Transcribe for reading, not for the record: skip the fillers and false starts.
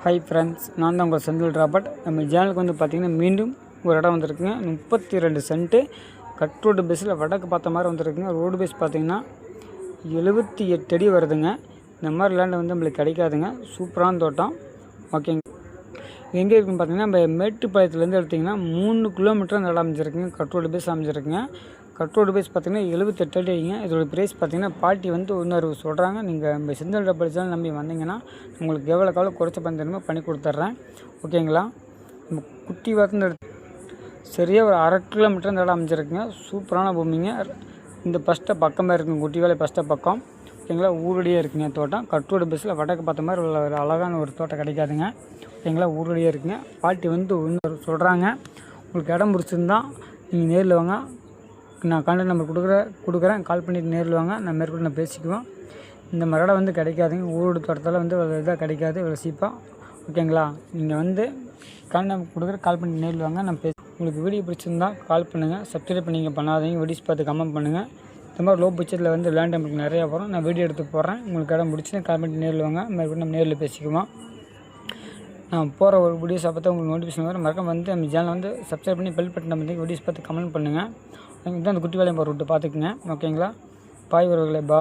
Hi friends, நான் தான் உங்கள் செந்தில் ராபர்ட். நம்ம சேனலுக்கு வந்து பார்த்திங்கன்னா மீண்டும் ஒரு இடம் வந்திருக்குங்க. 32 சென்ட்டு கட் ரோடு பேஸில் வடக்கு பார்த்த மாதிரி வந்திருக்குங்க. ரோடு பேஸ் பார்த்திங்கன்னா 78 அடி வருதுங்க. இந்த மாதிரி லேண்டு வந்து நம்மளுக்கு கிடைக்காதுங்க. சூப்பரான தோட்டம். ஓகேங்க. எங்கே இருக்குன்னு பார்த்தீங்கன்னா நம்ம மேட்டுப்பாளையத்துலேருந்து எடுத்திங்கன்னா 3 கிலோமீட்டர் அந்த இடம் அமைஞ்சிருக்குங்க. கட் ரோடு பேஸ் அமைஞ்சிருக்குங்க. கட் ரோடு பேஸ் பார்த்திங்கன்னா 78 அடிங்க. இதோட ப்ரைஸ் பார்த்திங்கன்னா பார்ட்டி வந்து இன்னொரு சொல்கிறாங்க. நீங்கள் நம்ம செந்தில் ராபர்ட் சேனல் நம்பி வந்தீங்கன்னா உங்களுக்கு எவ்வளோக்கு எவ்வளோ குறைச்ச பண்ணி கொடுத்துட்றேன். ஓகேங்களா. நம்ம குட்டி வார்த்தை சரியாக ஒரு 1/2 கிலோமீட்டர் இந்த இடம் அமைஞ்சிருக்குங்க. சூப்பரான பூமிங்க. இந்த ஃபஸ்ட்டை பக்கமாக இருக்குங்க. குட்டி வேலை ஃபஸ்ட்டை பக்கம். ஓகேங்களா. ஊரடியே இருக்குங்க தோட்டம். கட் ரோடு பேஸில் வடக்கு பார்த்த மாதிரி உள்ள ஒரு அழகான ஒரு தோட்டம் கிடைக்காதுங்க. ஓகேங்களா. ஊரடியே இருக்குங்க. பார்ட்டி வந்து இன்னொரு சொல்கிறாங்க. உங்களுக்கு இடம் பிடிச்சிருந்தா நீங்கள் நேரில் வாங்க. நான் கான்டாக்ட் நம்பர் கொடுக்குறேன். கால் பண்ணிவிட்டு நேரில் வாங்க. நான் மேற்கொண்டு நான் பேசிக்குவோம். இந்த மாதிரி இடம் வந்து கிடைக்காதுங்க. ஊரோடு தோட்டத்தில் வந்து இதாக கிடைக்காது இவ்வளோ சீப்பாக. ஓகேங்களா. நீங்கள் வந்து கான்டாக்ட் நம்பர் கொடுக்குறேன். கால் பண்ணி நேரில் வாங்க. நான் உங்களுக்கு வீடியோ பிடிச்சிருந்தா கால் பண்ணுங்கள். சப்ஸ்கிரைப் பண்ணிங்க பண்ணாதீங்க. வீடியோஸ் பார்த்து கமெண்ட் பண்ணுங்கள். இந்த மாதிரி லோ பட்ஜெட்டில் வந்து லேண்ட் நம்மளுக்கு நிறையா வரும். நான் வீடியோ எடுத்து போடுறேன். உங்களுக்கு இடம் பிடிச்சினா கால் பண்ணி நேரில் வாங்க. மேற்கொண்டு நம்ம நேரில் பேசிக்குவோம். நான் போகிற ஒரு வீடியோஸை பார்த்து உங்களுக்கு நோட்டிஃபிகேஷன் வரும். மறக்காம வந்து நம்ம சேனல் வந்து சப்ஸ்கிரைப் பண்ணி பெல் பட்டன் வந்து வீடியோஸ் பார்த்து கமெண்ட் பண்ணுங்கள். இதுதான் அந்த குட்டி வேலையை போகிற விட்டு பார்த்துக்குங்க. ஓகேங்களா. பாய் உறவுகளே.